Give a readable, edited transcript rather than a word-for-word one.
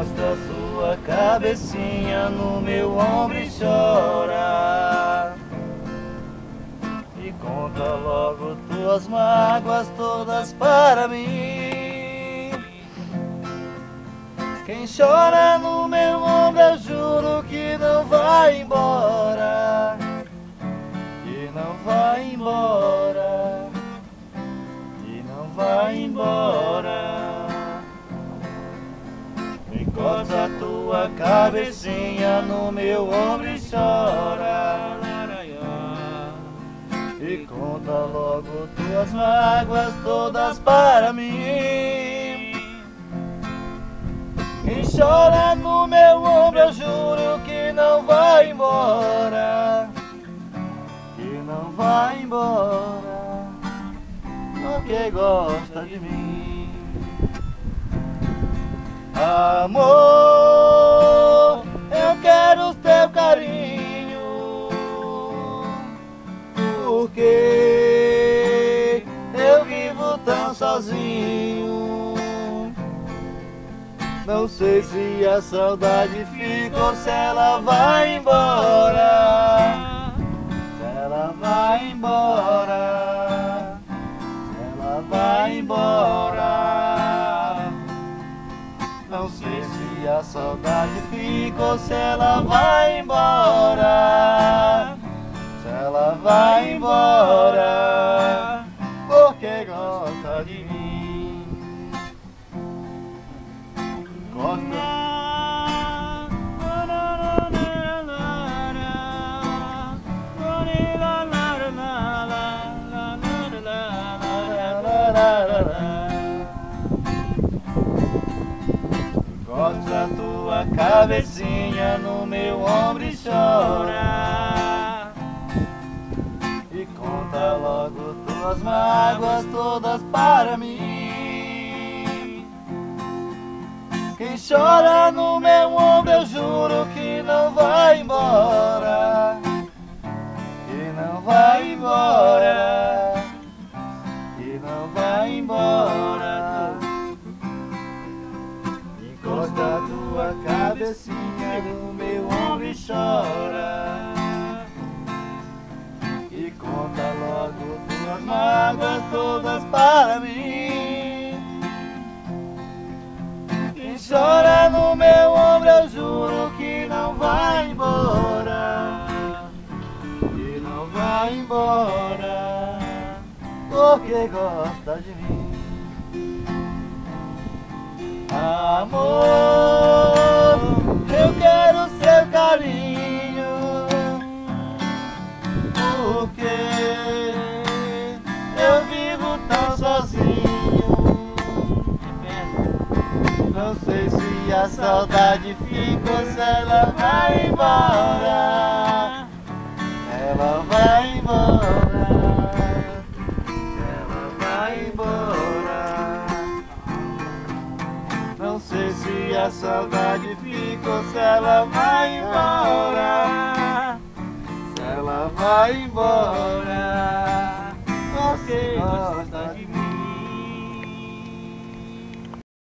Encosta sua cabecinha no meu ombro e chora. E conta logo tuas mágoas todas para mim. Quem chora no meu ombro eu juro que não vai embora. Que não vai embora. Que não vai embora. Encosta tua cabecinha no meu ombro e chora. E conta logo tuas mágoas todas para mim. Quem chora no meu ombro eu juro que não vai embora. Que não vai embora, porque gosta de mim. Amor, eu quero teu carinho, porque eu vivo tão sozinho. Não sei se a saudade fica ou se ela vai embora. Se ela vai embora, se ela vai embora. Não sei se a saudade fica ou se ela vai embora. Se ela vai embora, porque gosta de mim. Gosta. Encosta tua cabecinha no meu ombro e chora. E conta logo tuas mágoas todas para mim. Quem chora no meu ombro eu juro que não vai embora. Que não vai embora. Que não vai embora. Encosta tua cabecinha no meu ombro e chora. E conta logo tuas mágoas todas para mim. Quem chora no meu ombro eu juro que não vai embora. Que não vai embora, porque gosta de mim. Amor, eu quero seu carinho, porque eu vivo tão sozinho. Não sei se a saudade fica ou se ela vai embora. Ela vai embora. Ela vai embora. Não sei se a saudade fica ou se ela vai embora. Se ela vai embora, porque